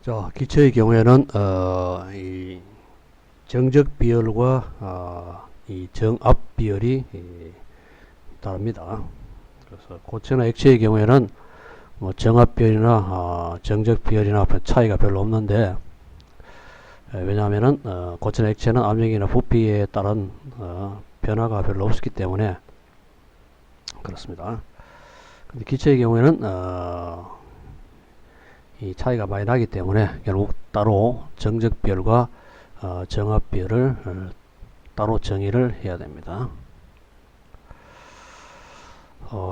자, 기체의 경우에는 이 정적 비열과 이 정압 비열이 다릅니다. 그래서 고체나 액체의 경우에는 뭐 정압 비열이나 정적 비열이나 차이가 별로 없는데, 왜냐하면은 고체나 액체는 압력이나 부피에 따른 변화가 별로 없기 때문에 그렇습니다. 근데 기체의 경우에는 이 차이가 많이 나기 때문에 결국 따로 정적 비열과 정압 비열을 따로 정의를 해야 됩니다.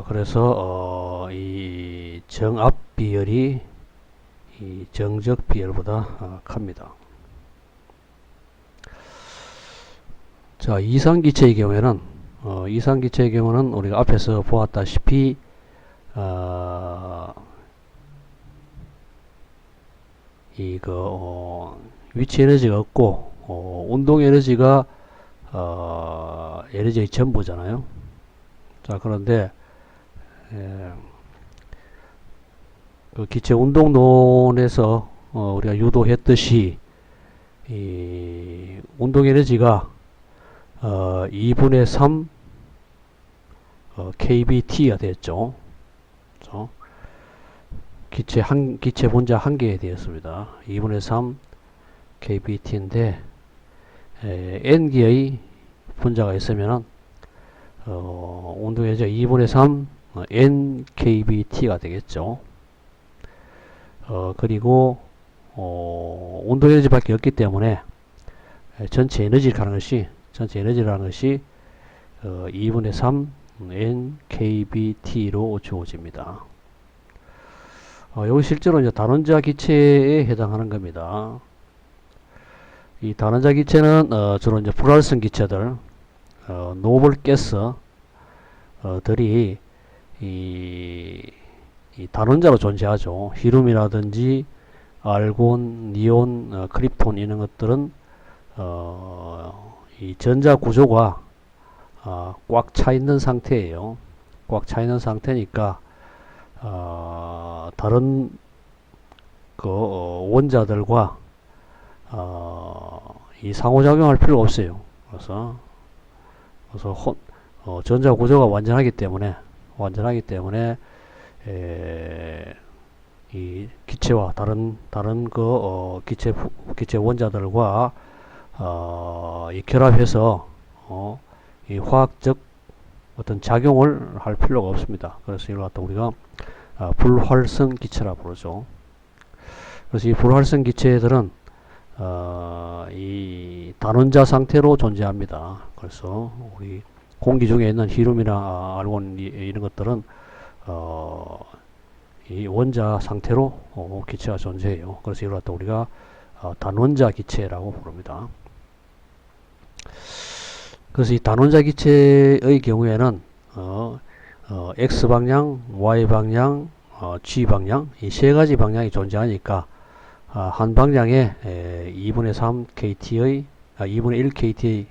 그래서 이 정압 비열이 이 정적 비열보다 큽니다. 자, 이상기체의 경우에는 우리가 앞에서 보았다시피 위치 에너지가 없고 운동 에너지가 에너지의 전부잖아요. 자, 그런데 그 기체 운동론에서 우리가 유도했듯이 이 운동 에너지가 2분의 3 kBT가 됐죠. 그렇죠? 기체 분자 한 개에 되었습니다. 2분의 3 kBT인데 n개의 분자가 있으면은 운동 에너지가 2분의 3 nkBT가 되겠죠. 그리고 운동 에너지밖에 없기 때문에 전체 에너지라는 것이 2분의 3 nkBT로 주어집니다. 여기 실제로 이제 단원자 기체에 해당하는 겁니다. 이 단원자 기체는 주로 이제 불활성 기체들, 노블 가스들이 이 단원자로 존재하죠. 히륨이라든지 알곤, 니온, 크립톤 이런 것들은 이 전자 구조가 꽉 차 있는 상태예요. 꽉 차 있는 상태니까 다른 원자들과 이 상호작용할 필요가 없어요. 그래서 전자 구조가 완전하기 때문에 이 기체와 다른 기체 원자들과 이 결합해서 이 화학적 어떤 작용을 할 필요가 없습니다. 그래서 이걸 갖다 우리가 불활성 기체라 부르죠. 그래서 이 불활성 기체들은 이 단원자 상태로 존재합니다. 그래서 우리 공기 중에 있는 히륨이나 알곤 이런 것들은 이 원자 상태로 기체가 존재해요. 그래서 이걸 갖다 우리가 단원자 기체라고 부릅니다. 그래서 이 단원자 기체의 경우에는 X방향, Y방향, G방향 이 세 가지 방향이 존재하니까 한 방향에 2분의 3 KT의 2분의 1 KT의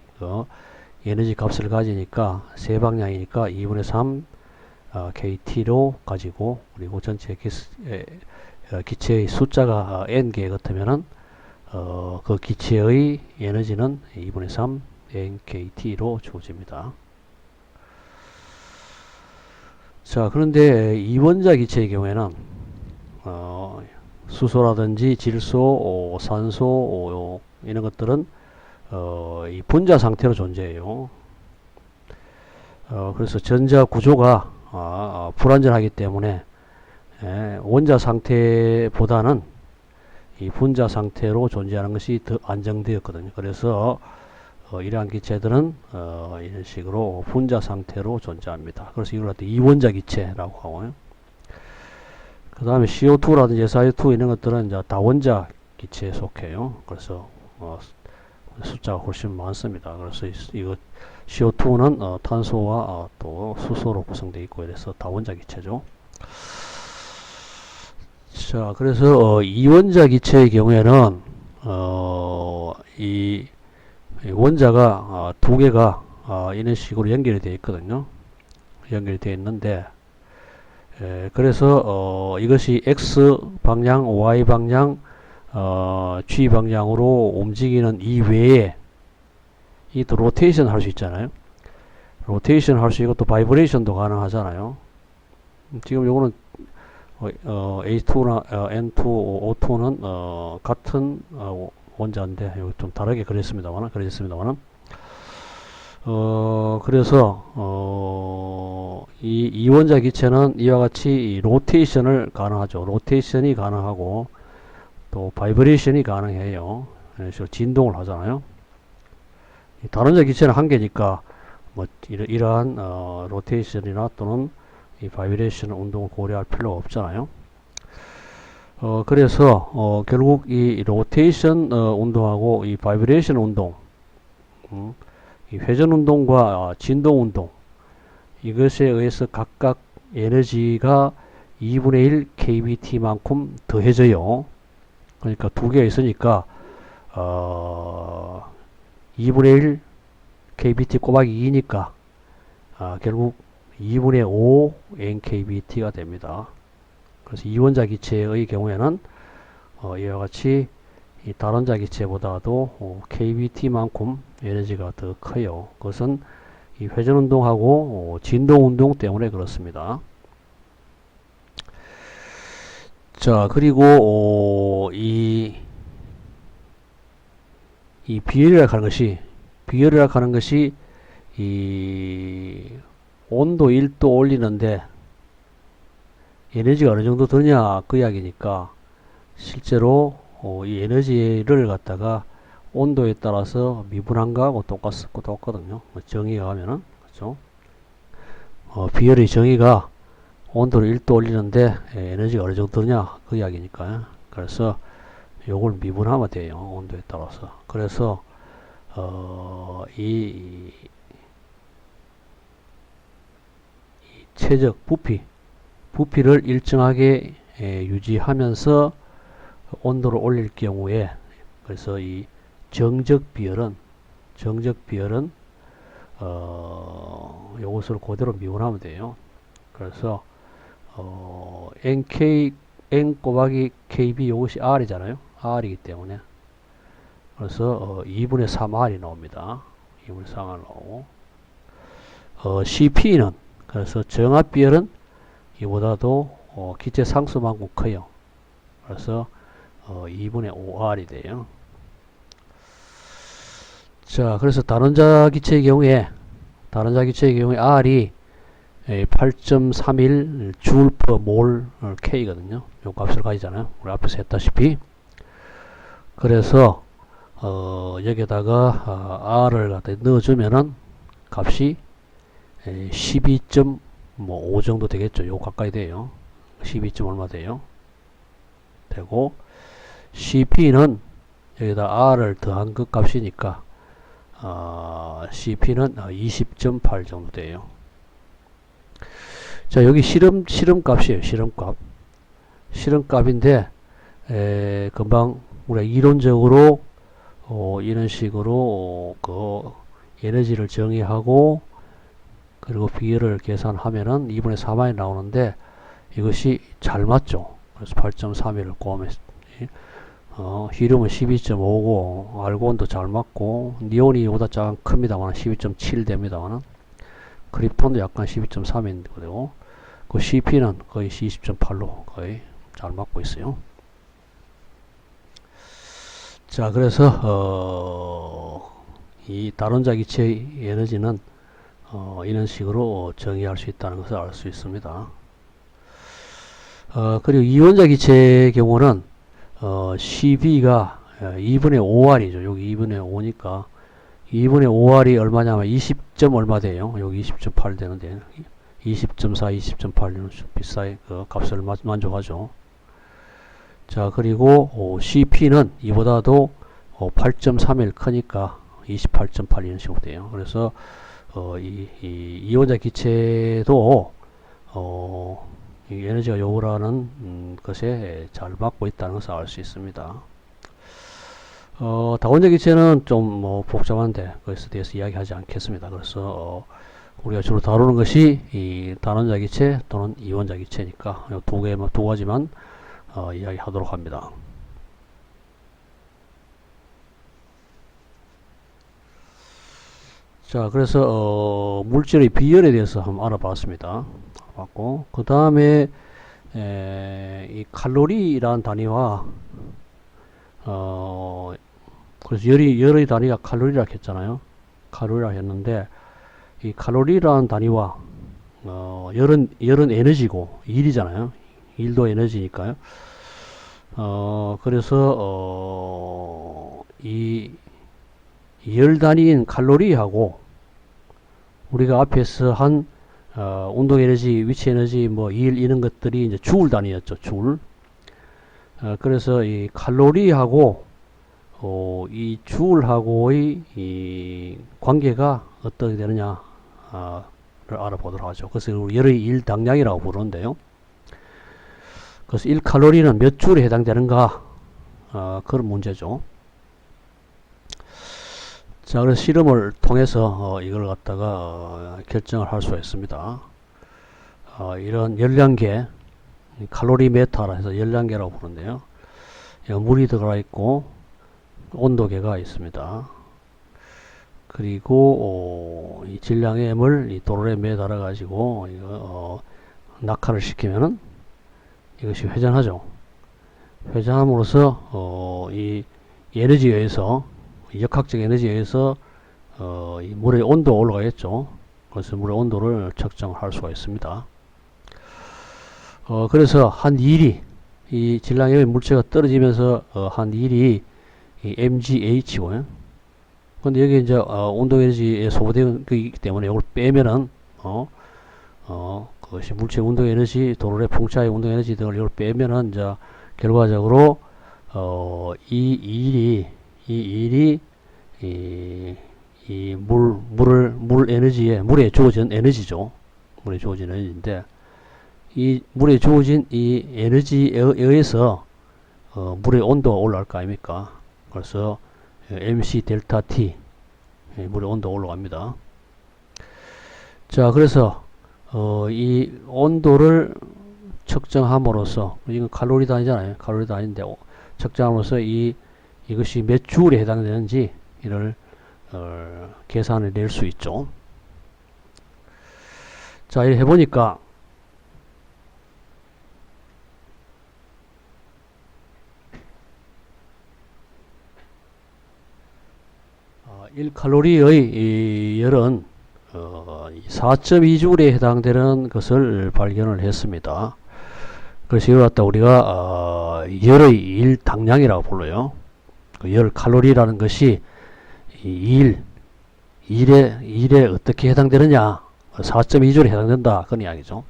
에너지 값을 가지니까 세 방향이니까 2분의 3 KT로 가지고, 그리고 전체 기체의 숫자가 n개 같으면은 그 기체의 에너지는 2분의 3 nkT로 주어집니다. 자, 그런데 이원자 기체의 경우에는 수소라든지 질소, 산소 이런 것들은 이 분자 상태로 존재해요. 그래서 전자 구조가 불완전하기 때문에 원자 상태보다는 이 분자 상태로 존재하는 것이 더 안정되었거든요. 그래서 이러한 기체들은 이런 식으로 분자 상태로 존재합니다. 그래서 이걸 갖다 이원자 기체라고 하고요. 그 다음에 CO2라든지 SiO2 이런 것들은 이제 다원자 기체에 속해요. 그래서 숫자가 훨씬 많습니다. 그래서 이거 CO2는 탄소와 또 수소로 구성되어 있고 이래서 다원자 기체죠. 자, 그래서 이원자 기체의 경우에는 이 원자가 두 개가 이런 식으로 연결이 되어 있거든요. 연결이 되어 있는데 그래서 이것이 X 방향, Y 방향, G 방향으로 움직이는 이외에 이 또 로테이션 할 수 있잖아요. 로테이션 할 수 있고 또 바이브레이션도 가능하잖아요. 지금 요거는 A2나 N2, O2는 같은 원자인데 여기 좀 다르게 그렸습니다만 그래서 이 원자 기체는 이와 같이 로테이션을 가능하죠. 로테이션이 가능하고 또 바이브레이션이 가능해요. 이런 식으로 진동을 하잖아요. 다른 자 기체는 한 개니까 뭐 이러한 로테이션이나 또는 이 바이브레이션 운동을 고려할 필요가 없잖아요. 그래서 결국 이 로테이션 운동하고 이 바이브레이션 운동, 이 회전 운동과 진동 운동, 이것에 의해서 각각 에너지가 2분의 1 kBT만큼 더해져요. 그러니까 두 개가 있으니까 2분의 1 kBT 꼬박이 2니까 결국 2분의 5 nkBT가 됩니다. 그래서 이원자 기체의 경우에는 이와 같이 이 다른자 기체보다도 kBT만큼 에너지가 더 커요. 그것은 이 회전운동하고 진동운동 때문에 그렇습니다. 자, 그리고 이 비열이라고 하는 것이 이 온도 1도 올리는데 에너지가 어느 정도 드냐 그 이야기니까 실제로 이 에너지를 갖다가 온도에 따라서 미분한 거하고 똑같거든요. 정의가 하면은 그렇죠. 비열의 정의가 온도를 1도 올리는데 에너지가 어느 정도 드냐 그 이야기니까요. 그래서 요걸 미분하면 돼요. 온도에 따라서. 그래서 이 최적 부피를 일정하게 유지하면서 온도를 올릴 경우에 그래서 이 정적 비열은 요것을 그대로 미분하면 돼요. 그래서 N 곱하기 KB 요것이 R이잖아요. R이기 때문에 그래서 2분의 3R이 나옵니다. 2분의 3R 나오고 CP는 그래서 정압 비열은 이보다도 기체 상수만큼 커요. 그래서 2분의 5R이 돼요. 자, 그래서 다른자 기체의 경우에 R이 8.31 줄 per 몰 K거든요. 요 값을 가지잖아요. 우리 앞에서 했다시피. 그래서 여기다가 R을 갖다 넣어주면은 값이 12.5 정도 되겠죠. 요 가까이 돼요. 12. 얼마 돼요. 되고 CP는 여기다 R을 더한 그 값이니까 CP는 20.8 정도 돼요. 자, 여기 실험값이에요. 실험값인데 금방 우리가 이론적으로 이런 식으로 그 에너지를 정의하고 그리고 비율을 계산하면은 2분의 4만이 나오는데 이것이 잘 맞죠. 그래서 8.31을 곱하면 히륨은 12.5고 알곤도 잘 맞고 니온이 이보다 조금 큽니다만 12.7 됩니다만 크립톤도 약간 12.3인 거고 그 CP는 거의 20.8로 거의 잘 맞고 있어요. 자, 그래서 이 다른자 기체의 에너지는 이런 식으로 정의할 수 있다는 것을 알 수 있습니다. 그리고 이원자 기체의 경우는 CB가 2분의 5R이죠. 여기 2분의 5니까 2분의 5R이 얼마냐면 20. 얼마 돼요. 여기 20.8 되는데 20.4, 20.8은 비싸게 그 값을 만족하죠. 자, 그리고 CP는 이보다도 8.31 크니까 28.8 이런 식으로 돼요. 그래서 이원자 기체도 이 에너지가 요구하는 것에 잘 맞고 있다는 것을 알 수 있습니다. 다원자 기체는 좀 복잡한데 그것에 대해서 이야기하지 않겠습니다. 그래서 우리가 주로 다루는 것이 이 다원자 기체 또는 이원자 기체니까 두 가지만 이야기하도록 합니다. 자, 그래서 물질의 비열에 대해서 한번 알아봤습니다. 알아봤고, 그 다음에 이 칼로리라는 단위와 그래서 열의 단위가 칼로리라 했잖아요. 칼로리라 했는데 이 칼로리라는 단위와 열은 에너지고 일이잖아요. 일도 에너지니까요. 그래서 이 열 단위인 칼로리하고 우리가 앞에서 한 운동 에너지, 위치 에너지, 뭐 일 이런 것들이 이제 주울 단위였죠. 주울. 그래서 이 칼로리하고 이 주울하고의 이 관계가 어떻게 되느냐를 알아보도록 하죠. 그래서 열의 일당량이라고 부르는데요. 그래서 1칼로리는 몇 줄에 해당되는가? 그런 문제죠. 자, 그래서 실험을 통해서 이걸 갖다가 결정을 할 수가 있습니다. 이런 열량계, 칼로리메타라 해서 열량계라고 부르는데요. 물이 들어가 있고 온도계가 있습니다. 그리고 이 질량의 M을 이 도로에 매달아 가지고 이거 낙하를 시키면은 이것이 회전하죠. 회전함으로써 이 에너지에 의해서 역학적 에너지에 의해서 이 물의 온도가 올라가겠죠. 그래서 물의 온도를 측정할 수가 있습니다. 그래서 한 일이 이 질량의 물체가 떨어지면서 한 일이 이 mgh고요. 근데 여기 이제 온도 에너지에 소모되기 때문에 이걸 빼면은 그것이 물체 운동 에너지, 도로의 풍차의 운동 에너지 등을 이걸 빼면은 이제 결과적으로 이 일이 물 에너지에 물에 주어진 에너지죠. 물에 주어진 에너지인데 이 물에 주어진 이 에너지에 의해서 물의 온도가 올라갈 거 아닙니까? 그래서 MC 델타 T 물의 온도가 올라갑니다. 자, 그래서 이 온도를 측정함으로써 이건 칼로리 단위잖아요. 칼로리 단위인데 측정함으로써 이것이 몇 줄에 해당되는지 이를 계산을 낼 수 있죠. 자, 이렇게 해보니까 1칼로리의 열은 4.2줄에 해당되는 것을 발견을 했습니다. 그래서 이걸 갖다 우리가 열의 일당량이라고 불러요. 그 열 칼로리라는 것이 일에 어떻게 해당되느냐, 4.2줄에 해당된다, 그런 이야기죠.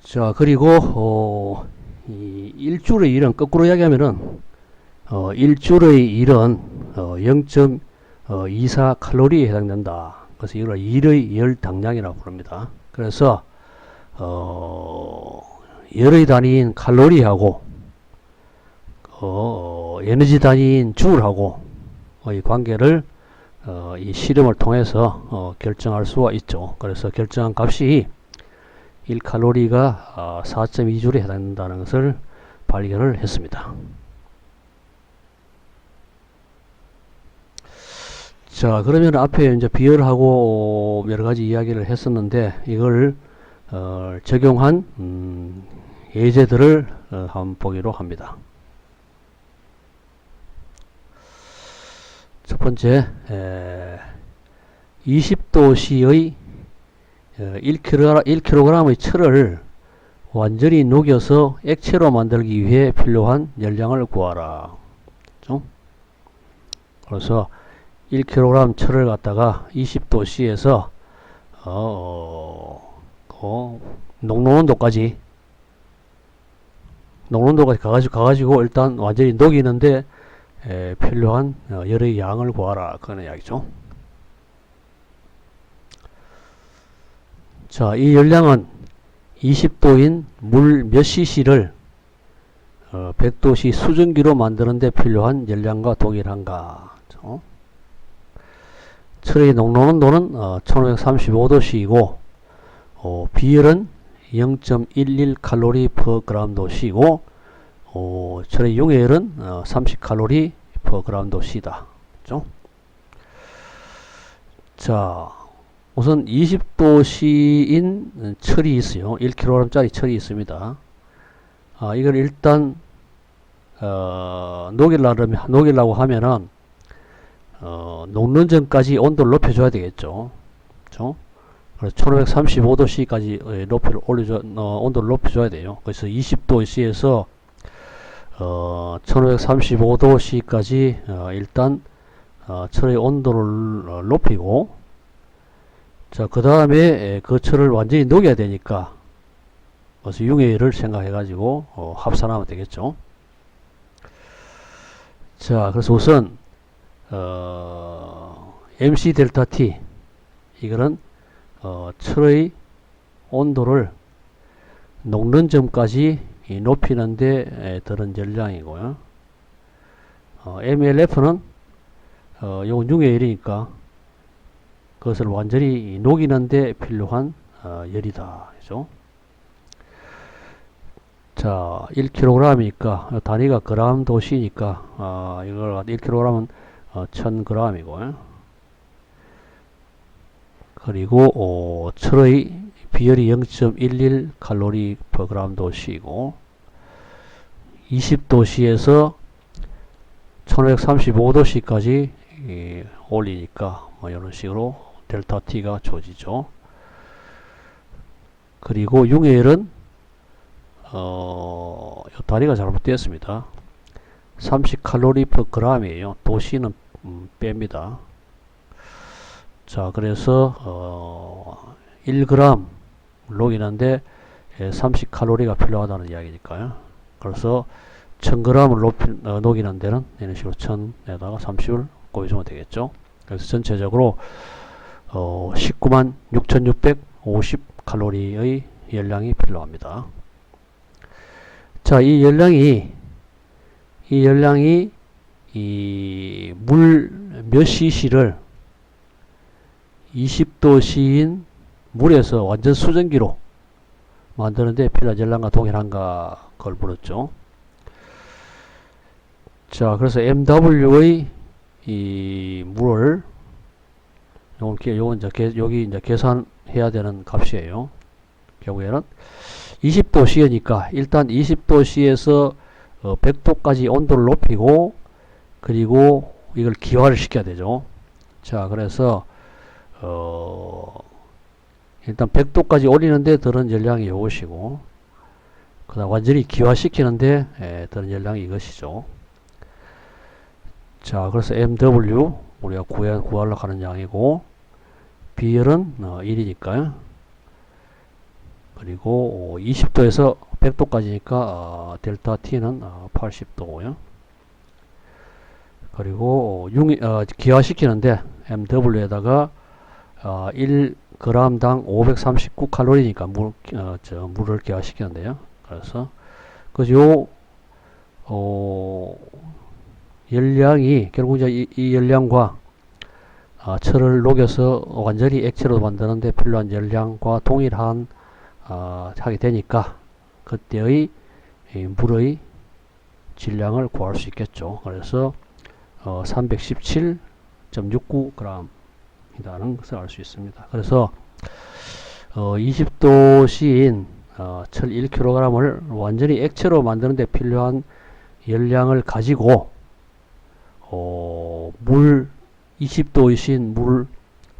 자, 그리고 이 1줄의 일은 거꾸로 이야기하면은 1줄의 일은 0.24 칼로리에 해당된다. 그래서 이걸 일의 열 당량이라고 부릅니다. 그래서 열의 단위인 칼로리하고 에너지 단위인 줄하고 이 관계를 이 실험을 통해서 결정할 수가 있죠. 그래서 결정한 값이 1칼로리가 4.2줄에 해당된다는 것을 발견을 했습니다. 자, 그러면 앞에 이제 비열하고 여러 가지 이야기를 했었는데 이걸 적용한 예제들을 한번 보기로 합니다. 첫 번째, 20도씨의 1kg의 철을 완전히 녹여서 액체로 만들기 위해 필요한 열량을 구하라. 그렇죠? 그래서 1kg 철을 갖다가 20도씨에서 녹농온도까지 가가지고 일단 완전히 녹이는데 필요한 열의 양을 구하라, 그런 이야기죠. 자, 이 열량은 20도인 물 몇 cc를 100도씨 수증기로 만드는데 필요한 열량과 동일한가. 그렇죠? 철의 녹농온도는 1535도씨이고 비열은 0.11 칼로리 per gram도 C고 철의 용해율은 30 칼로리 per gram도 C다. 그죠? 자, 우선 20도 C인 철이 있어요. 1kg짜리 철이 있습니다. 이걸 일단 녹이려고 하면은 녹는 전까지 온도를 높여줘야 되겠죠. 그렇죠? 그래서 1535도C까지 온도를 높여줘야 돼요. 그래서 20도C에서 1535도C까지 일단 철의 온도를 높이고, 자, 그 다음에 그 철을 완전히 녹여야 되니까 그래서 융해율을 생각해 가지고 합산하면 되겠죠. 자, 그래서 우선 MC 델타 T, 이거는 철의 온도를 녹는 점까지 높이는데 드는 전량이고요. MLF는 요건 융해율이니까 그것을 완전히 녹이는데 필요한 열이다. 그죠? 자, 1kg이니까 단위가 그램 도시니까 이걸 1kg은 1000g이고요. 그리고 철의 비열이 0.11 칼로리 per gram 도시이고 20도씨에서 1535도씨까지 올리니까 이런 식으로 델타 T가 주어지죠. 그리고 융해율은 다리가 잘못되었습니다. 30 칼로리 per gram이에요. 도시는 뺍니다. 자, 그래서 1g 녹이는데 30 칼로리가 필요하다는 이야기니까요. 그래서 1000g을 녹이는 데는 이런 식으로 1000에다가 30을 곱해주면 되겠죠. 그래서 전체적으로 196,650 칼로리의 열량이 필요합니다. 자, 이 열량이 이 물 몇 cc를 20도씨인 물에서 완전 수증기로 만드는데 필요한 열량과 동일한가 그걸 물었죠. 자, 그래서 MW의 이 물을 요건 여기 이제 계산해야 되는 값이에요. 경우에는 20도씨니까 일단 20도씨에서 100도까지 온도를 높이고 그리고 이걸 기화를 시켜야 되죠. 자, 그래서 일단 100도까지 올리는데 들은 열량이 이것이고 그 다음 완전히 기화시키는데 들은 열량이 이것이죠. 자, 그래서 MW 우리가 구하려고 하는 양이고 비열은 1이니까요. 그리고 20도에서 100도까지니까 델타 T는 80도고요. 그리고 기화시키는데 MW에다가 1g당 539칼로리니까 물을 기화시키는데요. 그래서 요 열량이 결국 이제 이 열량과 철을 녹여서 완전히 액체로 만드는데 필요한 열량과 동일한 하게 되니까 그때의 물의 질량을 구할 수 있겠죠. 그래서 317.69g 이라는 것을 알 수 있습니다. 그래서 20도씨인 철 1kg을 완전히 액체로 만드는데 필요한 열량을 가지고 물 20도이신 물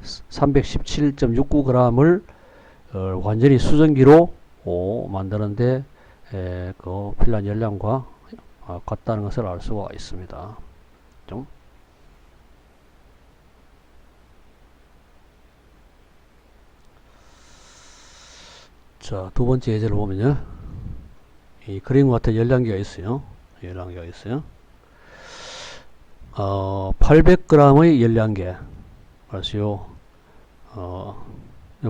317.69g을 완전히 수증기로 만드는데 그 필요한 열량과 같다는 것을 알 수가 있습니다. 좀. 자, 두 번째 예제를 보면요. 이 그림과 같은 열량계가 있어요. 800g의 열량계. 그래서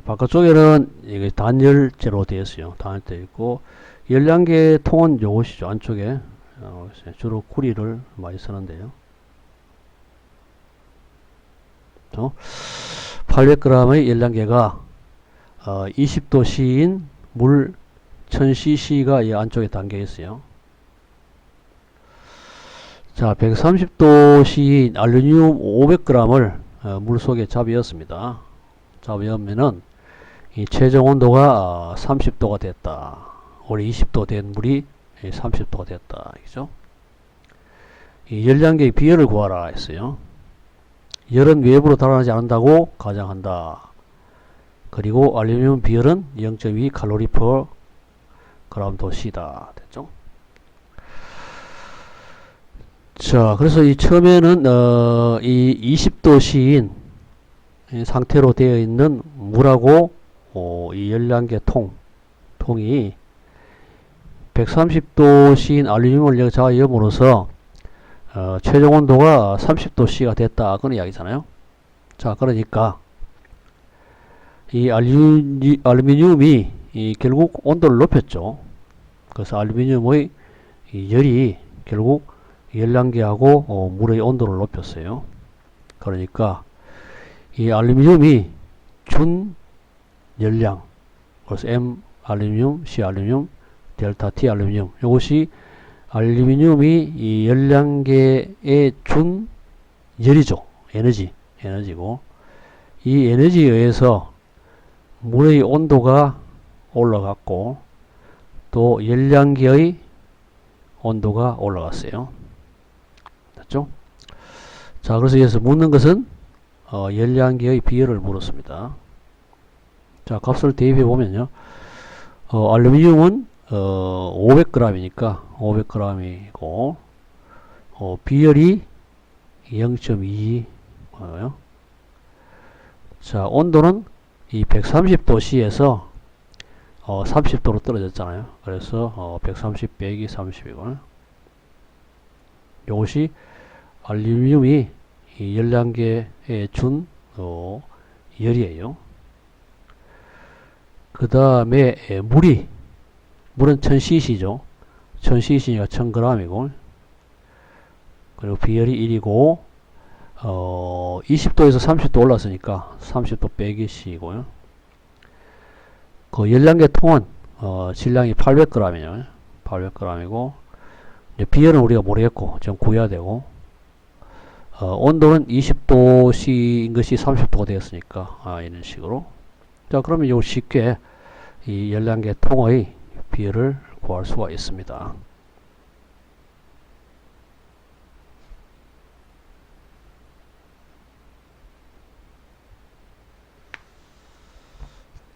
바깥쪽에는 이게 단열재로 되어 있어요. 단열되어 있고, 열량계 통은 요것이죠. 안쪽에. 주로 구리를 많이 쓰는데요. 800g의 열량계가 20도씨인 물 1000cc가 이 안쪽에 담겨 있어요. 자, 130도씨인 알루미늄 500g을 물 속에 잡이었습니다. 잡이었면은 이 최종 온도가 30도가 됐다. 원래 20도 된 물이 30도가 됐다. 그죠? 이 열량계의 비열을 구하라 했어요. 열은 외부로 달아나지 않는다고 가정한다. 그리고 알루미늄 비열은 0.2 칼로리 per 그램 도시다. 됐죠? 자, 그래서 이 처음에는 이 20도씨인 상태로 되어 있는 물하고 이 열량계 통이 130도씨인 알루미늄을 자이음으로써 최종 온도가 30도씨가 됐다. 그런 이야기잖아요. 자, 그러니까 이 알루미늄이 결국 온도를 높였죠. 그래서 알루미늄의 이 열이 결국 열량계하고 물의 온도를 높였어요. 그러니까 이 알루미늄이 준 열량, 그래서 M 알루미늄, C 알루미늄, 델타 T 알루미늄, 이것이 알루미늄이 이 열량계에 준 열이죠. 에너지고, 이 에너지에 의해서 물의 온도가 올라갔고 또 열량계의 온도가 올라갔어요. 됐죠? 자, 그래서 여기서 묻는 것은 열량계의 비열을 물었습니다. 자, 값을 대입해 보면요. 알루미늄은 500g이니까 500g이고 비열이 0.2 자, 온도는 이 130도씨에서 30도로 떨어졌잖아요. 그래서 130 빼기 30이고 이것이 알루미늄이 이 열량계에 준 열이에요. 그 다음에 물은 1000cc죠. 1000cc니까 1000g이고 그리고 비열이 1이고 20도에서 30도 올랐으니까 30도 빼기 C이고요. 그 열량계 통은 질량이 800g이에요. 800g이고 비열은 우리가 모르겠고 좀 구해야 되고 온도는 20도씨인 것이 30도가 되었으니까 이런 식으로. 자, 그러면 이걸 쉽게 이 열량계 통의 비열을 구할 수가 있습니다.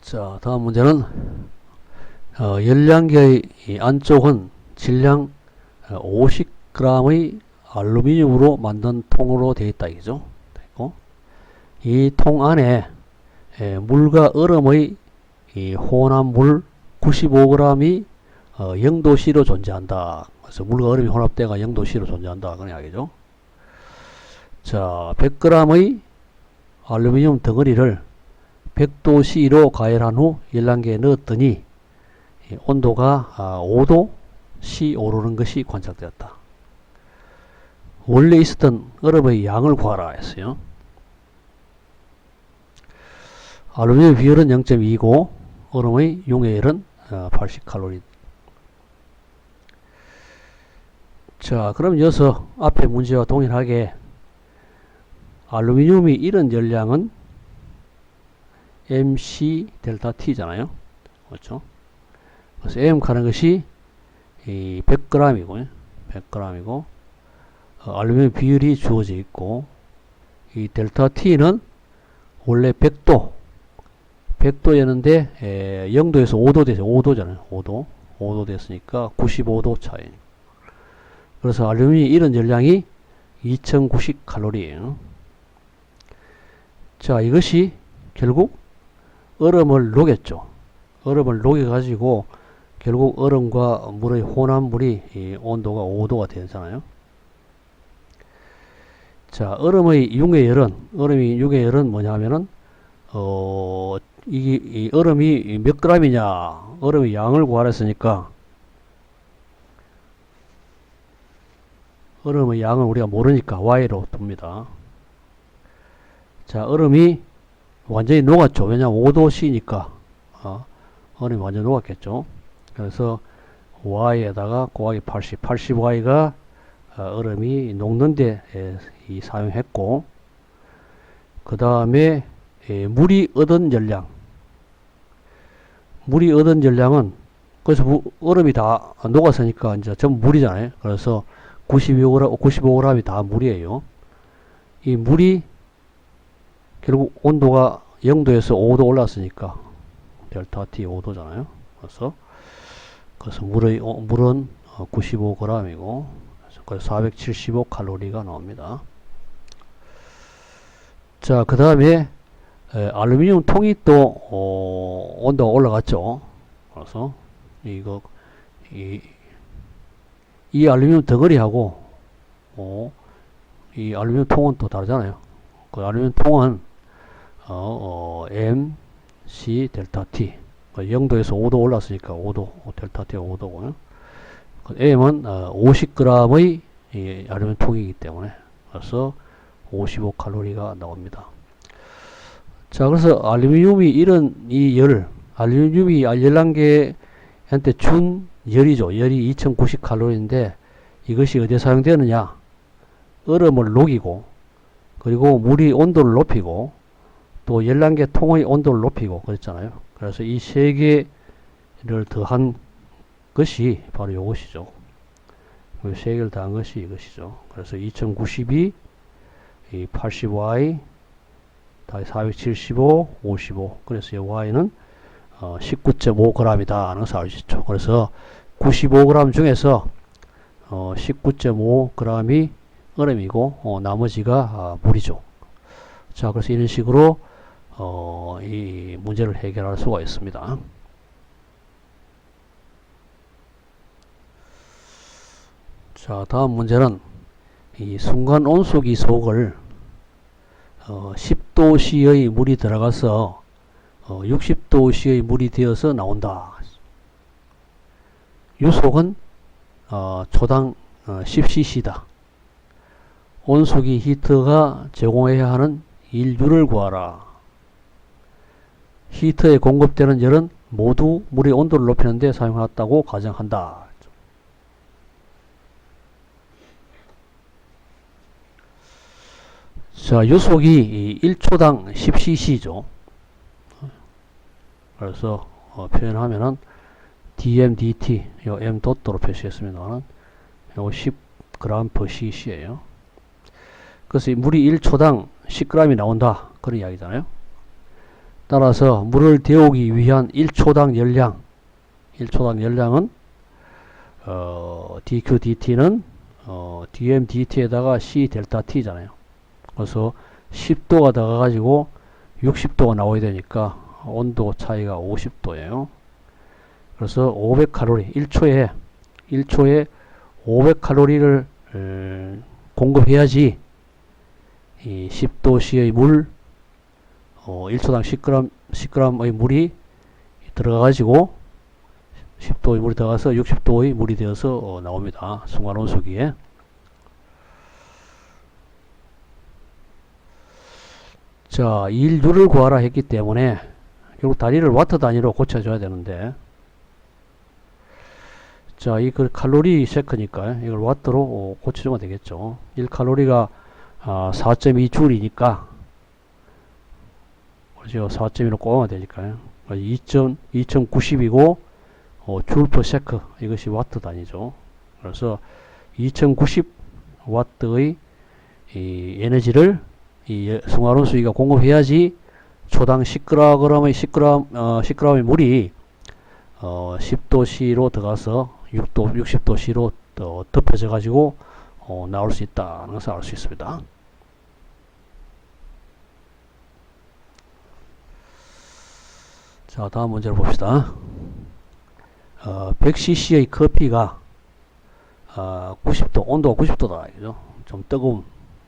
자, 다음 문제는 열량계의 이 안쪽은 질량 50g의 알루미늄으로 만든 통으로 되어 있다 이거죠. 이 통 안에 물과 얼음의 이 혼합물 95g이 0도씨로 존재한다. 그래서 물과 얼음이 혼합되가 0도씨로 존재한다. 그런 이야기죠. 자, 100g의 알루미늄 덩어리를 100도씨로 가열한 후 열량계에 넣었더니 온도가 5도씨 오르는 것이 관찰되었다. 원래 있었던 얼음의 양을 구하라 했어요. 알루미늄 비율은 0.2고 얼음의 용해열은 80칼로리. 자, 그럼 여기서 앞에 문제와 동일하게 알루미늄이 이런 열량은 MC 델타 T잖아요. 그렇죠? 그래서 M 가는 것이 100g이고요. 100g이고 알루미늄 비율이 주어져 있고 이 델타 T는 원래 100도였는데 0도에서 5도 됐어요. 5도잖아요. 5도 됐으니까 95도 차이. 그래서 알루미늄이 이런 열량이 2090칼로리예요. 자, 이것이 결국 얼음을 녹였죠. 얼음을 녹여가지고 결국 얼음과 물의 혼합물이 이 온도가 5도가 되잖아요. 자, 얼음의 융해열은 뭐냐면은 이 얼음이 몇 g이냐, 얼음의 양을 구하랬으니까 얼음의 양을 우리가 모르니까 Y로 둡니다. 자, 얼음이 완전히 녹았죠. 왜냐하면 5도씨니까 얼음이 완전 녹았겠죠. 그래서 y에다가 곱하기 80, 80y가 얼음이 녹는데 사용했고, 그 다음에 물이 얻은 열량은 그래서 얼음이 다 녹았으니까 이제 전부 물이잖아요. 그래서 95g이 다 물이에요. 이 물이 결국 온도가 0도에서 5도 올랐으니까 델타 T 5도잖아요. 그래서 물은 95g이고 그래서 475 칼로리가 나옵니다. 자, 그 다음에 알루미늄 통이 또 온도가 올라갔죠. 그래서 이 알루미늄 덩어리하고 이 알루미늄 통은 또 다르잖아요. 그 알루미늄 통은 M, C, 델타 T 0도에서 5도 올랐으니까 5도 델타 T가 5도고요. M은 50g의 알루미늄 통이기 때문에 그래서 55 칼로리가 나옵니다. 자, 그래서 알루미늄이 알루미늄이 열량계한테 준 열이죠. 열이 2090 칼로리인데 이것이 어디에 사용되느냐? 얼음을 녹이고, 그리고 물이 온도를 높이고, 또 열량계 통의 온도를 높이고 그랬잖아요. 그래서 이 세 개를 더한 것이 바로 이것이죠. 세 개를 더한 것이 이것이죠. 그래서 2092, 80y, 475, 55. 그래서 이 y는 19.5g이다 하는 것을 알 수 있죠. 그래서 95g 중에서 19.5g이 얼음이고 나머지가 물이죠. 자, 그래서 이런 식으로 이 문제를 해결할 수가 있습니다. 자, 다음 문제는 이 순간 온수기 속을 10도씨의 물이 들어가서 60도씨의 물이 되어서 나온다. 이 속은 초당 10cc다. 온수기 히터가 제공해야 하는 일유를 구하라. 히터에 공급되는 열은 모두 물의 온도를 높이는 데 사용했다고 가정한다. 자, 이 속이 1초당 10cc죠. 그래서 표현하면은 dmdt, 요 m 도로 표시했습니다만, 요 10g/cc예요. 그래서 물이 1초당 10g이 나온다. 그런 이야기잖아요. 따라서 물을 데우기 위한 1초당 열량은 dqdt는 dmdt에다가 c 델타 t잖아요. 그래서 10도가 더 가가지고 60도가 나와야 되니까 온도 차이가 50도예요. 그래서 500칼로리, 1초에 500칼로리를 공급해야지 이 10도씨의 물 1초당 10g의 물이 들어가가지고 10도의 물이 들어가서 60도의 물이 되어서 나옵니다. 순간 온수기에. 자, 일유를 구하라 했기 때문에 결국 단위를 와트 단위로 고쳐줘야 되는데, 자, 이 칼로리 세크니까 이걸 와트로 고쳐주면 되겠죠. 1칼로리가 4.2줄이니까 그렇죠. 4.2로 꼽으면 되니까요. 2090이고 줄 퍼 세크, 이것이 와트 단위죠. 그래서 2090 와트의 이 에너지를 이 순간온수기가 공급해야지 초당 10g의 물이 10도씨로 들어가서 60도씨로 덮여져 가지고 나올 수 있다는 것을 알 수 있습니다. 자, 다음 문제를 봅시다. 100cc의 커피가 90도, 온도가 90도다. 그죠? 좀 뜨거운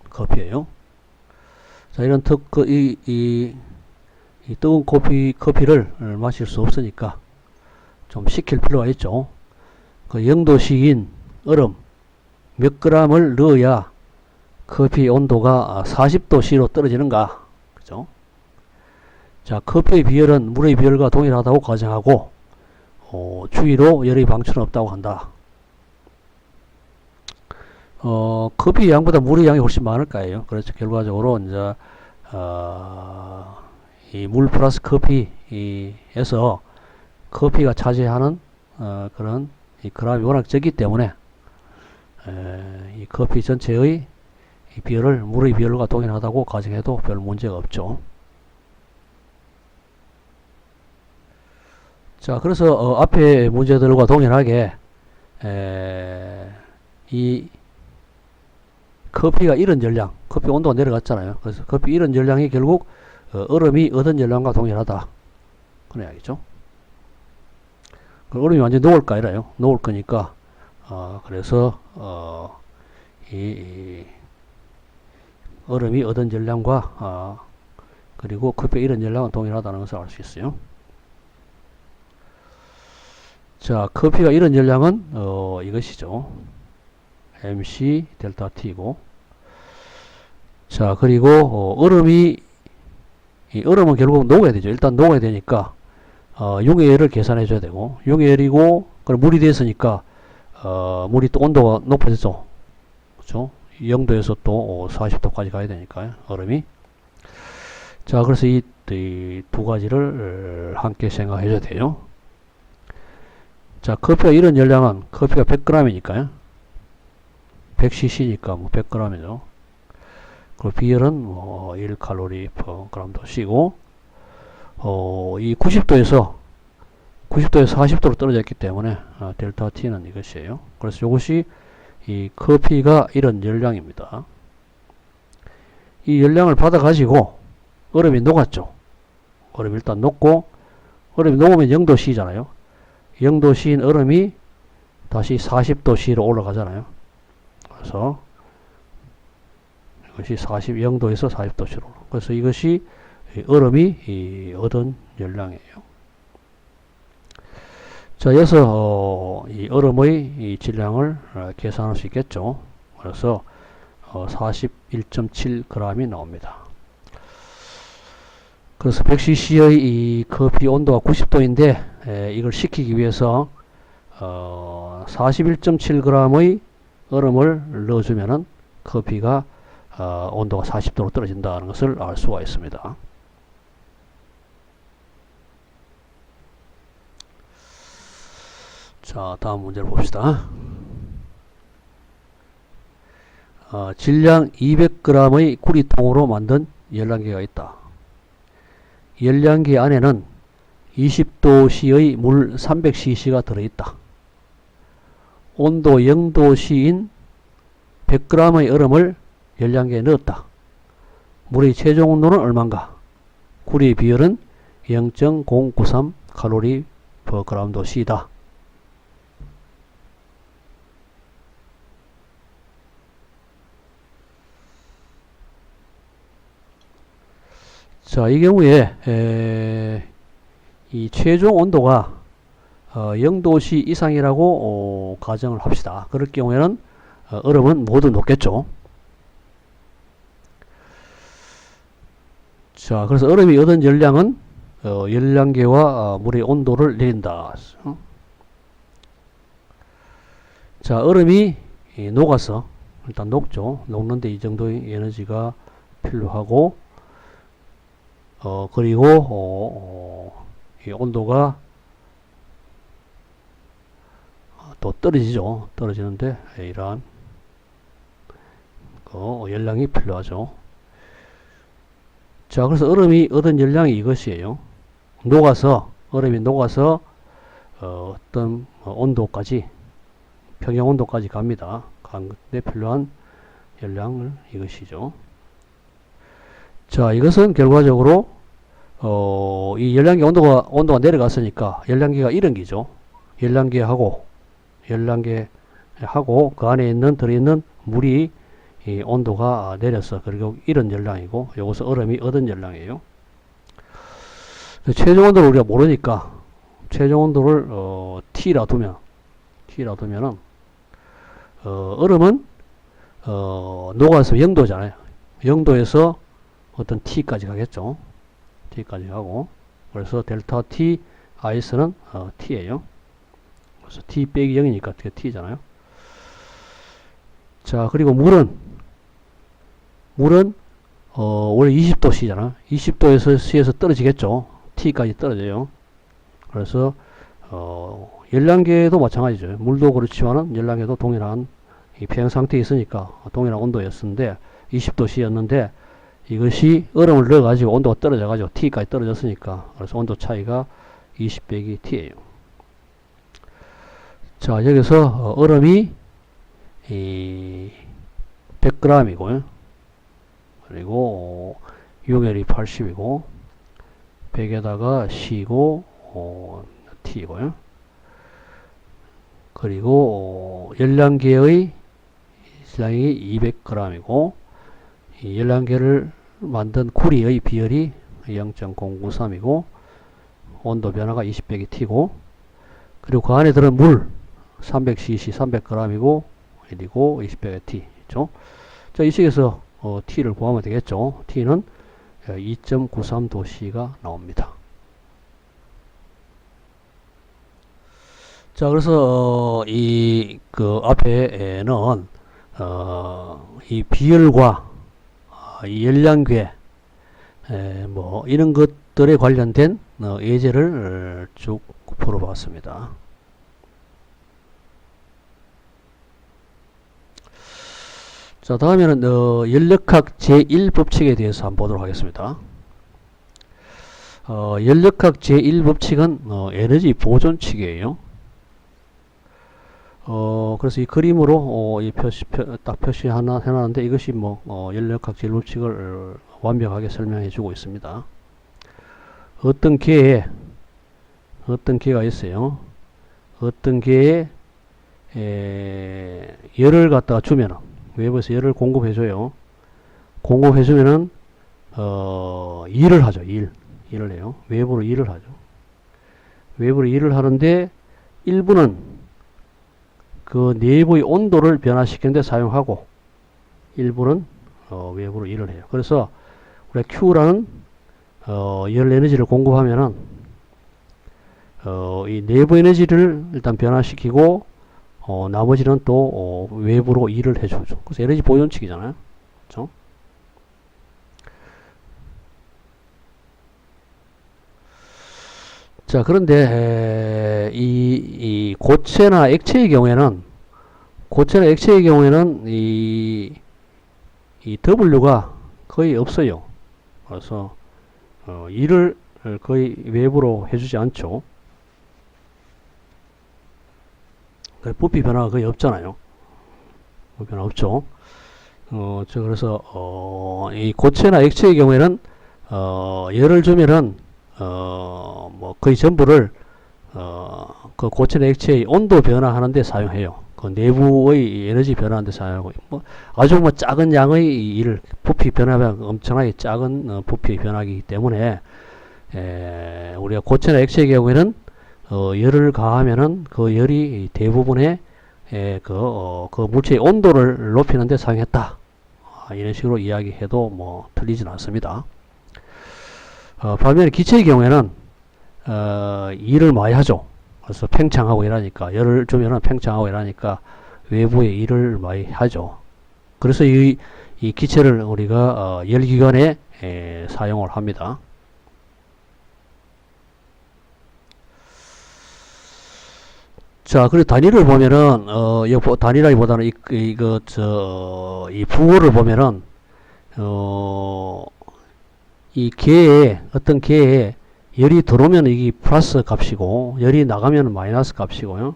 커피예요. 자, 이런 이 뜨거운 커피를 마실 수 없으니까 좀 식힐 필요가 있죠. 그 0도씨인 얼음 몇 g을 넣어야 커피 온도가 40도씨로 떨어지는가? 그죠? 자, 커피의 비율은 물의 비율과 동일하다고 가정하고, 주위로 열의 방출은 없다고 한다. 커피 양보다 물의 양이 훨씬 많을까요? 그래서 결과적으로 이제 이 물 플러스 커피에서 커피가 차지하는 그런 이 그람이 워낙 적기 때문에 이 커피 전체의 이 비율을 물의 비율과 동일하다고 가정해도 별 문제가 없죠. 자, 그래서 앞에 문제들과 동일하게 이 커피가 이런 전량, 커피 온도가 내려갔잖아요. 그래서 커피 이런 전량이 결국 얼음이 얻은 전량과 동일하다. 그런 이야기죠. 얼음이 완전히 녹을 거 아니라요. 녹을 거니까 그래서 이 얼음이 얻은 전량과 그리고 커피 이런 전량은 동일하다는 것을 알 수 있어요. 자, 커피가 이런 전량은 이것이죠. MC 델타 T고, 자, 그리고 이 얼음은 결국 녹아야 되죠. 일단 녹아야 되니까 용해열을 계산해 줘야 되고, 용해열이고 그럼 물이 됐으니까 물이 또 온도가 높아졌죠. 그렇죠? 0도에서 또 40도까지 가야 되니까요, 얼음이. 자, 그래서 이 두 가지를 함께 생각해 줘야 돼요. 자, 커피가 이런 열량은 커피가 100g이니까요. 100cc니까 뭐 100g이죠. 그 비율은 1칼로리 per g도 쓰고, 이 90도에서 40도로 떨어져 있기 때문에 델타 T는 이것이에요. 그래서 이것이 이 커피가 이런 열량입니다. 이 열량을 받아 가지고 얼음이 녹았죠. 얼음이 일단 녹고, 얼음이 녹으면 0도C잖아요. 0도C인 얼음이 다시 40도C로 올라가잖아요. 그래서 이것이 0도에서 40도C로. 그래서 이것이 얼음이 얻은 열량이에요. 자, 여기서 이 얼음의 이 질량을 계산할 수 있겠죠. 그래서 41.7g이 나옵니다. 그래서 100cc의 이 커피 온도가 90도인데 이걸 식히기 위해서 41.7g의 얼음을 넣어주면은 커피가 온도가 40도로 떨어진다는 것을 알 수가 있습니다. 자, 다음 문제를 봅시다. 질량 200g의 구리통으로 만든 열량계가 있다. 열량계 안에는 20도씨의 물 300cc가 들어있다. 온도 0도씨인 100g의 얼음을 열량계에 넣었다. 물의 최종 온도는 얼마인가? 구리의 비율은 0.093 칼로리 per g도 C다. 자, 이 경우에 이 최종 온도가 0도씨 이상이라고 가정을 합시다. 그럴 경우에는 얼음은 모두 녹겠죠. 자, 그래서 얼음이 얻은 열량은 열량계와 물의 온도를 내린다. 자, 얼음이 녹아서 일단 녹죠. 녹는데 이 정도의 에너지가 필요하고, 그리고 이 온도가 또 떨어지죠. 떨어지는데 이러한 열량이 필요하죠. 자, 그래서 얼음이 얻은 열량이 이것이에요. 얼음이 녹아서 어떤 온도까지, 평형 온도까지 갑니다. 가는데 필요한 열량을 이것이죠. 자, 이것은 결과적으로 이 열량계 온도가 내려갔으니까 열량계가 이런 기죠. 열량계하고 그 안에 들어있는 물이 이 온도가 내려서 그리고 이런 열량이고, 요것은 얼음이 얻은 열량이에요. 최종 온도를 우리가 모르니까 최종 온도를 T라 두면은 얼음은 녹아서 0도잖아요. 0도에서 어떤 T까지 가겠죠. T까지 가고, 그래서 델타 T 아이스는 T예요. 그래서 T 빼기 0이니까 그게 T잖아요. 자, 그리고 물은 원래 20도 C잖아. 20도에서 C에서 떨어지겠죠. T까지 떨어져요. 그래서 열량계도 마찬가지죠. 물도 그렇지만은 열량계도 동일한 이 평형 상태에 있으니까 동일한 온도였는데 20도 C였는데 이것이 얼음을 넣어가지고 온도가 떨어져가지고 T까지 떨어졌으니까 그래서 온도 차이가 20 빼기 T예요. 자, 여기서 얼음이 100g이고요. 그리고 용혈이 80이고 100에다가 C고 T고요. 그리고 열량계의 질량이 200g이고 이 열량계를 만든 구리의 비열이 0.093이고 온도 변화가 20 빼기 T고 그리고 그 안에 들은 물 300cc 300g이고 1이고 20 빼기 T 있죠. 자, 이 식에서 T를 구하면 되겠죠. T는 2.93도C가 나옵니다. 자, 그래서 그 앞에는 이 비열과 이 열량계 뭐 이런 것들에 관련된 예제를 쭉 풀어봤습니다. 자, 다음에는 연력학 제1법칙에 대해서 한번 보도록 하겠습니다. 연력학 제1법칙은 에너지 보존칙이에요. 그래서 이 그림으로 딱 표시 하나 해놨는데 이것이 연력학 제1법칙을 완벽하게 설명해 주고 있습니다. 어떤 계가 있어요. 어떤 계에 열을 갖다가 주면은 외부에서 열을 공급해줘요. 공급해주면은 일을 하죠. 일을 해요. 외부로 일을 하죠. 외부로 일을 하는데 일부는 그 내부의 온도를 변화시키는 데 사용하고 일부는 외부로 일을 해요. 그래서 우리가 Q라는 열 에너지를 공급하면은 이 내부 에너지를 일단 변화시키고 나머지는 또 외부로 일을 해주죠. 그래서 에너지 보존칙이잖아요. 그렇죠? 자, 그런데 이 고체나 액체의 경우에는 이 W가 거의 없어요. 그래서 일을 거의 외부로 해주지 않죠. 부피 변화가 거의 없잖아요. 부피 변화 없죠. 그래서 이 고체나 액체의 경우에는 열을 주면은 뭐 거의 전부를 그 고체나 액체의 온도 변화하는 데 사용해요. 그 내부의 에너지 변화하는 데 사용하고 아주 작은 양의 일을 부피 변화가 엄청나게 작은 부피 변화이기 때문에 우리가 고체나 액체의 경우에는 열을 가하면은 그 열이 대부분의 그 물체의 온도를 높이는 데 사용했다. 이런 식으로 이야기해도 틀리진 않습니다. 반면에 기체의 경우에는 일을 많이 하죠. 그래서 팽창하고 이러니까 열을 주면은 팽창하고 이러니까 외부에 일을 많이 하죠. 그래서 이 기체를 우리가 열기관에 사용을 합니다. 자, 그리고 단위를 보면은 단위라기보다는 이 부호를 보면은 어떤 계에 열이 들어오면 이게 플러스 값이고 열이 나가면 마이너스 값이고요.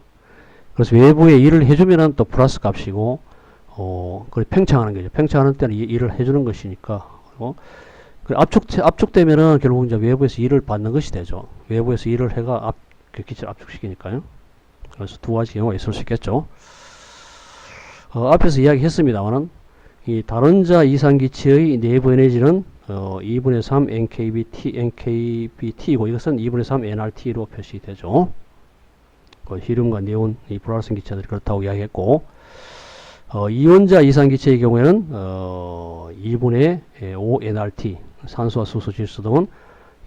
그래서 외부에 일을 해주면은 또 플러스 값이고 그리고 팽창하는 거죠. 팽창하는 때는 일을 해주는 것이니까. 압축되면은 결국 이제 외부에서 일을 받는 것이 되죠. 외부에서 일을 해가 기체를 압축시키니까요. 그래서 두 가지 경우가 있을 수 있겠죠. 앞에서 이야기했습니다만은 이 다른자 이상기체의 내부 에너지는 2분의 3 NKBT이고 이것은 2분의 3 nRT로 표시되죠. 히륨과 네온 이 불활성 기체들이 그렇다고 이야기했고 이온자 이상기체의 경우에는 2분의 5 nRT 산소와 수소 질소 등은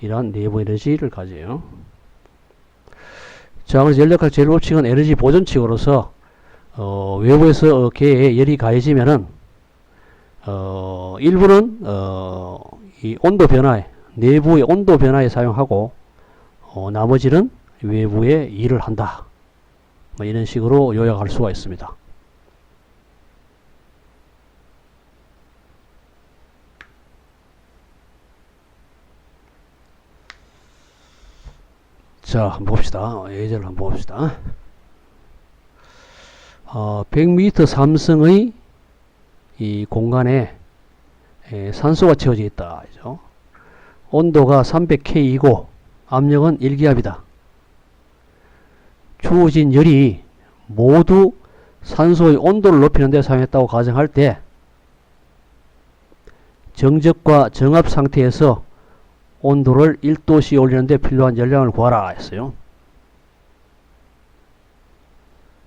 이러한 내부 에너지를 가져요. 자, 그래서 연력학 제일법칙은 에너지 보존칙으로서 외부에서 개에 열이 가해지면은 일부는 이 온도 변화에, 내부의 온도 변화에 사용하고 나머지는 외부에 일을 한다. 뭐 이런 식으로 요약할 수가 있습니다. 자, 한번 봅시다. 예제를 한번 봅시다. 100m 삼승의 이 공간에 산소가 채워져 있다. 그죠? 온도가 300K이고 압력은 1기압이다. 주어진 열이 모두 산소의 온도를 높이는 데 사용했다고 가정할 때 정적과 정압 상태에서 온도를 1도씩 올리는 데 필요한 열량을 구하라 했어요.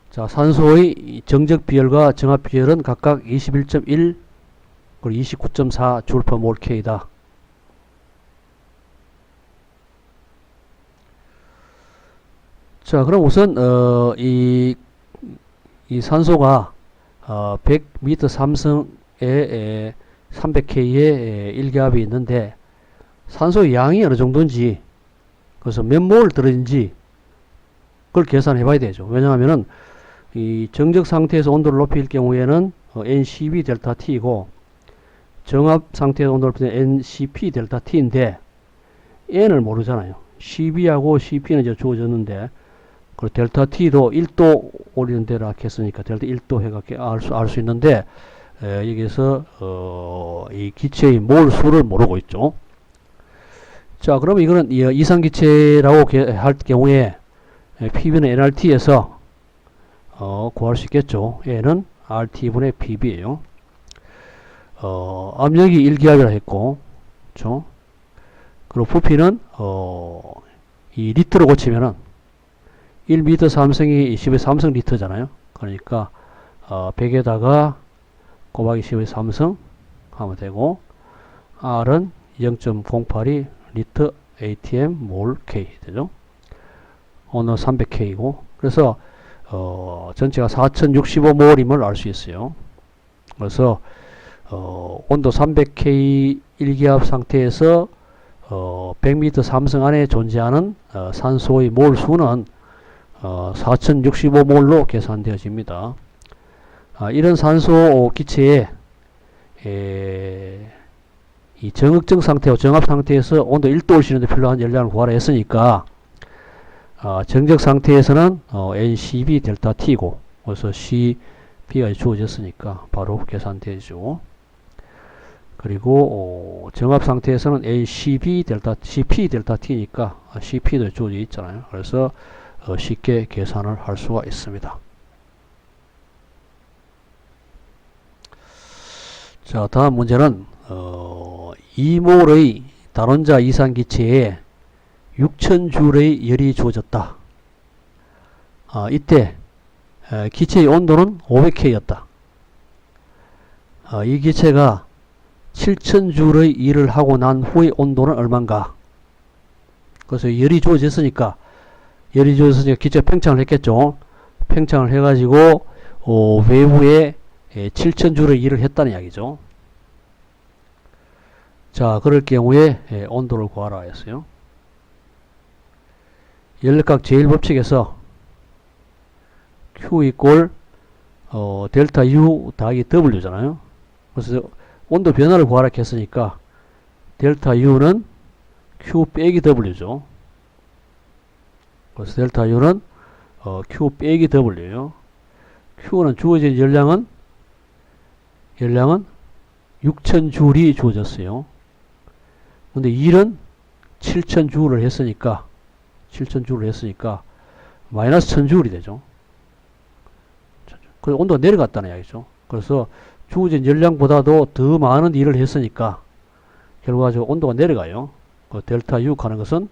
자, 산소의 정적 비열과 정압 비열은 각각 21.1 그리고 29.4 J/mol K이다. 자, 그럼 우선 이 산소가 100m 삼승에 300K의 1기압이 있는데 산소의 양이 어느 정도인지, 그래서 몇 몰 들어있는지 그걸 계산해 봐야 되죠. 왜냐하면은 이 정적 상태에서 온도를 높일 경우에는 NCB 델타 T이고 정압 상태에서 온도를 높일 때는 NCP 델타 T인데 N을 모르잖아요. CB하고 CP는 이제 주어졌는데 그 델타 T도 1도 올리는 데라 했으니까 델타 1도 해가 알 수 있는데 여기서 이 기체의 몰 수를 모르고 있죠. 자, 그러면 이거는 이상기체라고 할 경우에 PB는 nRT에서 구할 수 있겠죠. N은 RT분의 PB예요. 압력이 1기압이라 했고, 그렇죠? 그리고 부피는 이 리터로 고치면은 1m 삼성이 10의 3승 리터잖아요. 그러니까 100에다가 곱하기 10의 3승 하면 되고, R은 0.082 리터 ATM 몰 K 되죠. 오늘 300K이고, 그래서 전체가 4065몰임을 알 수 있어요. 그래서 온도 300K 1기압 상태에서 100m 삼승 안에 존재하는 산소의 몰 수는 4065몰로 계산되어집니다. 이런 산소 기체에 이 정흑정 상태와 정압 상태에서 온도 1도 올시는데 필요한 열량을 구하라 했으니까 정적 상태에서는 NCB 델타 T고, 그래서 CB가 주어졌으니까 바로 계산되죠. 그리고 정압 상태에서는 NCB 델타 CP 델타 T니까 CP도 주어져 있잖아요. 그래서 쉽게 계산을 할 수가 있습니다. 자, 다음 문제는 2몰의 단원자 이상기체에 6000J의 열이 주어졌다. 이때 기체의 온도는 500K였다. 이 기체가 7000J의 일을 하고 난 후의 온도는 얼마인가? 그래서 열이 주어졌으니까 기체 팽창을 했겠죠. 팽창을 해가지고 외부에 7000J의 일을 했다는 이야기죠. 자, 그럴 경우에 온도를 구하라 했어요. 연력학 제1법칙에서 Q 이꼴 델타 U 더하기 W잖아요. 그래서 온도 변화를 구하라 했으니까 델타 U는 Q 빼기 W죠. 그래서 델타 U는 Q 빼기 W예요. Q는 주어진 열량은 6000J이 주어졌어요. 근데 1은 7000J를 했으니까 마이너스 1000J이 되죠. 그래서 온도가 내려갔다는 이야기죠. 그래서 주어진 열량보다도 더 많은 일을 했으니까 결과적으로 온도가 내려가요. 그 델타 U 하는 것은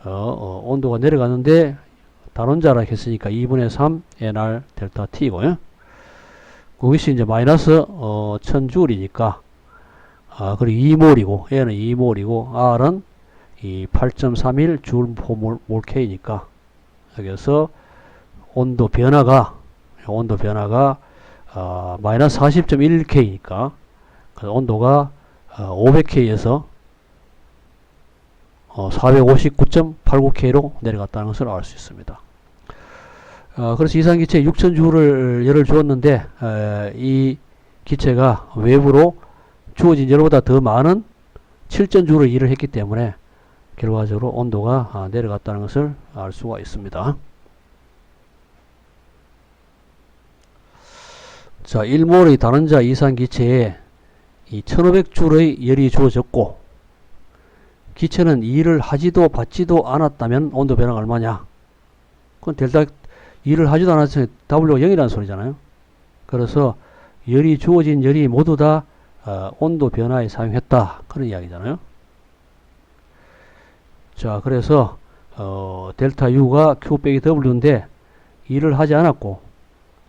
온도가 내려가는데 단원자라 했으니까 2분의 3 NR 델타 T고요. 그것이 이제 마이너스 1000J이니까 그리고 2몰이고 N은 2몰이고 R은 이 8.31 J/mol K니까 여기서 온도 변화가 마이너스 40.1K니까 온도가 500K에서 459.89K로 내려갔다는 것을 알 수 있습니다. 그래서 이산기체에 6000J를 열을 주었는데 이 기체가 외부로 주어진 열보다 더 많은 7000J를 일을 했기 때문에 결과적으로 온도가 내려갔다는 것을 알 수가 있습니다. 자, 1몰의 단원자 이산기체에 이 1500J의 열이 주어졌고 기체는 일을 하지도 받지도 않았다면 온도 변화가 얼마냐? 그건 델타 일을 하지도 않았으면 W가 0이라는 소리잖아요. 그래서 열이 주어진 열이 모두 다 온도 변화에 사용했다. 그런 이야기잖아요. 자, 그래서 델타 U가 Q 빼기 W인데 일을 하지 않았고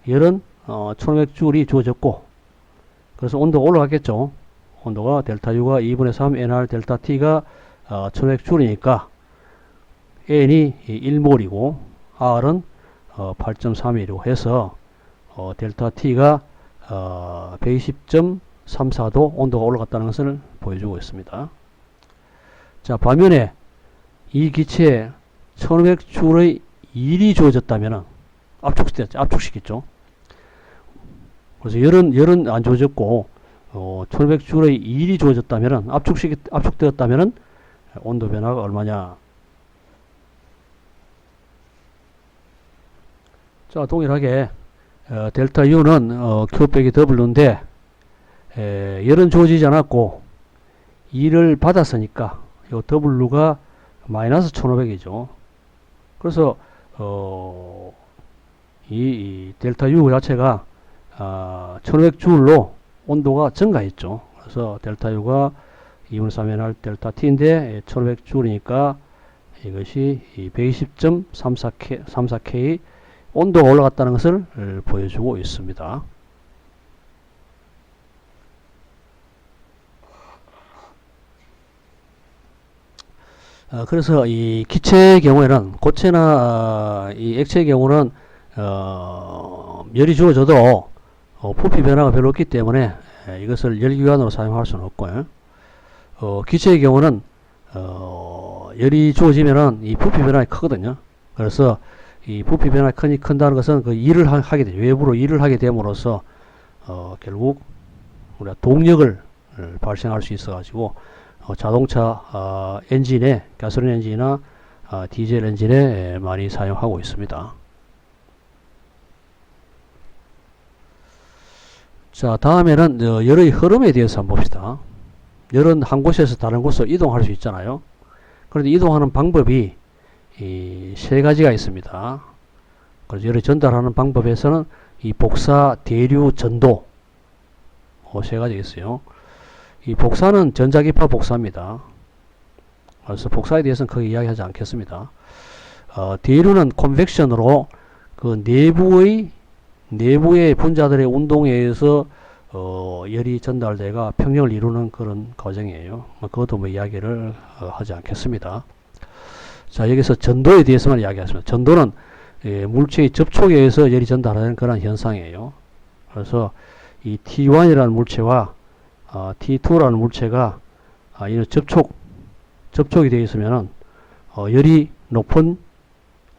열은 1500J이 주어졌고 그래서 온도가 올라갔겠죠. 온도가 델타 U가 2분의 3 NR 델타 T가 1500J니까 N이 1몰이고 R은 8.31이고 해서 델타 T가 120.34도 온도가 올라갔다는 것을 보여주고 있습니다. 자, 반면에 이 기체에 1500J의 일이 주어졌다면 압축시켰죠. 그래서 열은 안 주어졌고 1500J의 일이 주어졌다면 압축되었다면 온도 변화가 얼마냐? 자, 동일하게 델타 U는 Q 빼기 W인데 열은 주어지지 않았고 일을 받았으니까 이 W가 마이너스 1500이죠. 그래서 이 델타 U 자체가 1500J로 온도가 증가했죠. 그래서 델타 U가 2분의 3의 날 델타 T인데 1500J니까 이것이 120.34K 온도가 올라갔다는 것을 보여주고 있습니다. 그래서 이 기체의 경우에는 고체나 이 액체의 경우는 열이 주어져도 부피 변화가 별로 없기 때문에 이것을 열기관으로 사용할 수는 없고요. 기체의 경우는 열이 주어지면은 이 부피 변화가 크거든요. 그래서 이 부피 변화가 큰다는 것은 그 일을 하게 되죠. 외부로 일을 하게 됨으로써 결국 우리가 동력을 발생할 수 있어 가지고 자동차 엔진에 가솔린 엔진이나 디젤 엔진에 많이 사용하고 있습니다. 자, 다음에는 열의 흐름에 대해서 한번 봅시다. 열은 한 곳에서 다른 곳으로 이동할 수 있잖아요. 그런데 이동하는 방법이 세 가지가 있습니다. 그래서 열을 전달하는 방법에서는 이 복사, 대류, 전도 세 가지가 있어요. 이 복사는 전자기파 복사입니다. 그래서 복사에 대해서는 크게 이야기하지 않겠습니다. 대류는 컨벡션으로 그 내부의 분자들의 운동에 의해서 열이 전달돼가 평형을 이루는 그런 과정이에요. 그것도 뭐 이야기를 하지 않겠습니다. 자, 여기서 전도에 대해서만 이야기하겠습니다. 전도는 물체의 접촉에 의해서 열이 전달하는 그런 현상이에요. 그래서 이 T1이라는 물체와 T2라는 물체가 이런 접촉이 되어 있으면은 열이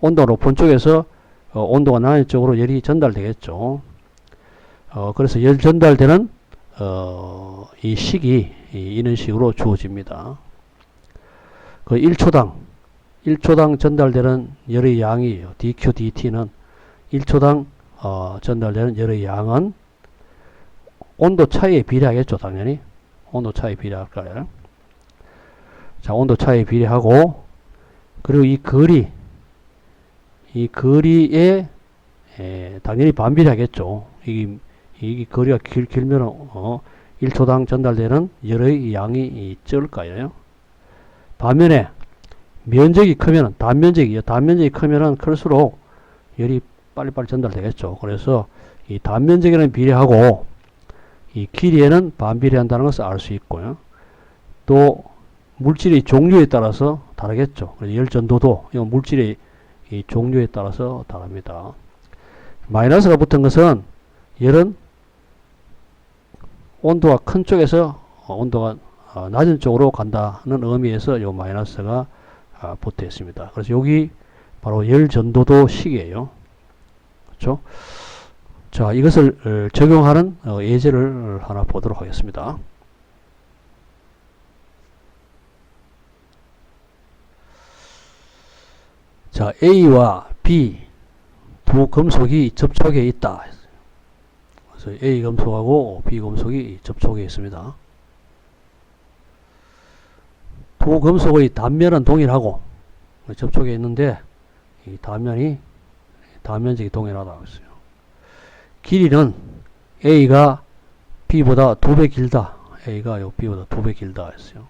온도가 높은 쪽에서 온도가 낮은 쪽으로 열이 전달되겠죠. 그래서 열 전달되는 이 식이 이런 식으로 주어집니다. 그 1초당 전달되는 열의 양이에요. dQ, dT는 1초당 전달되는 열의 양은 온도 차이에 비례하겠죠. 당연히 온도 차이에 비례할 거예요. 자, 온도 차이에 비례하고 그리고 이 거리에 당연히 반비례하겠죠. 이 거리가 길면 1초당 전달되는 열의 양이 적을 거예요. 반면에 면적이 크면은 단면적이 크면은 클수록 열이 빨리빨리 전달되겠죠. 그래서 이 단면적에는 비례하고 이 길이에는 반비례한다는 것을 알 수 있고요. 또 물질의 종류에 따라서 다르겠죠. 그래서 열 전도도 물질의 이 종류에 따라서 다릅니다. 마이너스가 붙은 것은 열은 온도가 큰 쪽에서 온도가 낮은 쪽으로 간다는 의미에서 요 마이너스가 붙어 있습니다. 그래서 여기 바로 열 전도도 식이에요. 그렇죠? 자, 이것을 적용하는 예제를 하나 보도록 하겠습니다. 자, A와 B 두 금속이 접촉에 있다. 그래서 A 금속하고 B 금속이 접촉에 있습니다. 두 금속의 단면은 동일하고 접촉에 있는데 이 단면적이 동일하다고 했어요. 길이는 A가 B보다 2배 길다. A가 B보다 2배 길다 했어요.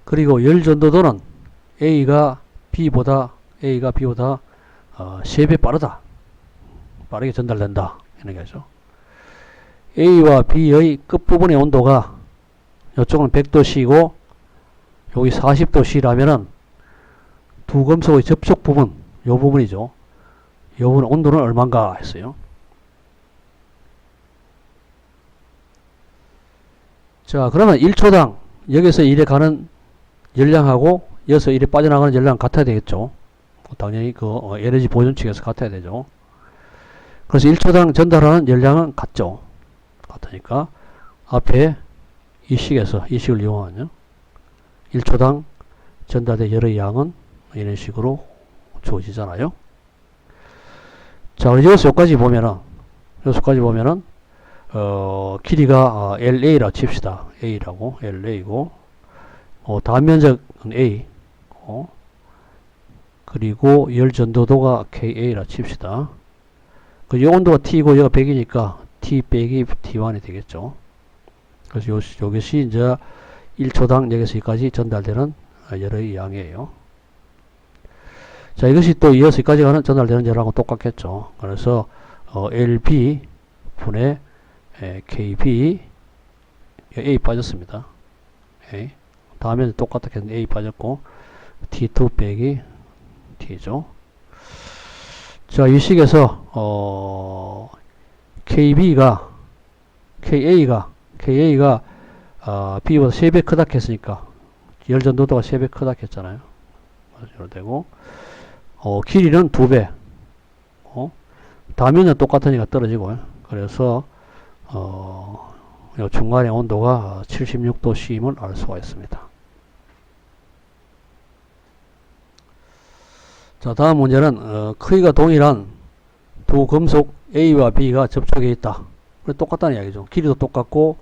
그리고 열 전도도는 A가 B보다 3배 빠르다. 빠르게 전달된다. 이런 거죠. A와 B의 끝부분의 온도가 이쪽은 100도씨고 여기 40도씨라면은 두 금속의 접촉 부분, 요 부분이죠. 요 부분 온도는 얼마인가 했어요. 자, 그러면 1초당 여기서 이래 가는 열량하고 여기서 이래 빠져나가는 열량 같아야 되겠죠. 당연히 그 에너지 보존 측에서 같아야 되죠. 그래서 1초당 전달하는 열량은 같죠. 같으니까 앞에 이 식을 이용하면 1초당 전달된 열의 양은 이런 식으로 주어지잖아요. 자, 여기서 여기까지 보면은 길이가 LA라 칩시다. A라고 LA고 단면적은 A 그리고 열 전도도가 KA라 칩시다. 이 온도가 T고 여기가 100이니까 T 빼기 T1이 되겠죠. 그래서 요것이 이제 1초당 여기서 여기까지 전달되는 열의 양이에요. 자, 이것이 또 이어서 여기까지 가는 전달되는 열하고 똑같겠죠. 그래서 LB 분의 KB A 빠졌습니다. A. 다음에 똑같았겠는데 A 빠졌고 T2 빼기 T죠. 자, 이 식에서 KA가 B보다 3배 크다 했으니까 열 전도도가 3배 크다 했잖아요. 이렇게 되고 길이는 2배. 단면은 똑같으니까 떨어지고 그래서 중간의 온도가 76도씨임을 알 수가 있습니다. 자, 다음 문제는 크기가 동일한 두 금속 A와 B가 접촉해 있다. 똑같다는 이야기죠. 길이도 똑같고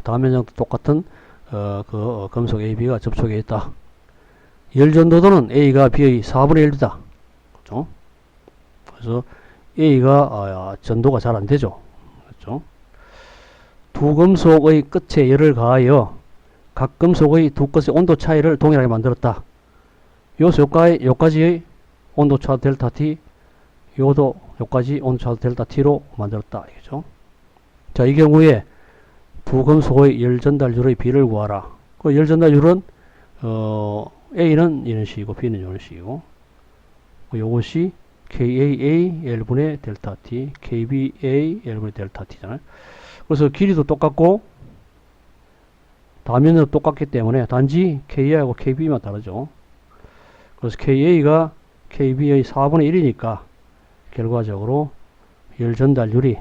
단면적도 똑같은 그 금속 A, B가 접촉해 있다. 열 전도도는 A가 B의 4분의 1이다. 그렇죠? 그래서 A가 전도가 잘 안 되죠. 그렇죠? 두 금속의 끝에 열을 가하여 각 금속의 두 끝의 온도 차이를 동일하게 만들었다. 요까지의 온도차 델타 T, 요까지 온도차 델타 T로 만들었다. 이거죠. 자, 이 경우에 두 금속의 열 전달률의 비를 구하라. 그 열 전달률은 A는 이런 식이고 B는 이런 식이고 요것이 KAA L분의 델타 T, KBA L분의 델타 T잖아요. 그래서 길이도 똑같고 단면도 똑같기 때문에 단지 KA하고 KB만 다르죠. 그래서 KA가 KB의 4분의 1이니까 결과적으로 열 전달률이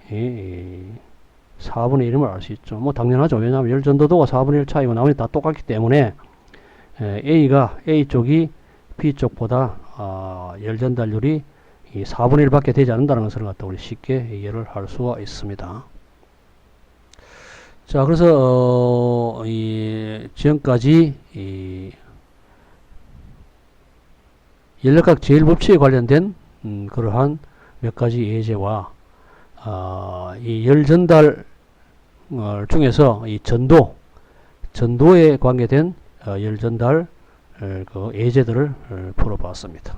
4분의 1임을 알 수 있죠. 뭐 당연하죠. 왜냐하면 열 전도도가 4분의 1 차이고 나머지 다 똑같기 때문에 A 쪽이 B 쪽보다 열 전달률이 4분의 1밖에 되지 않는다는 것을 갖다 우리 쉽게 이해를 할 수가 있습니다. 자, 그래서 지금까지 연력학 제일법칙에 관련된 그러한 몇 가지 예제와 이 열 전달 중에서 이 전도에 관계된 열 전달 그 예제들을 풀어봤습니다.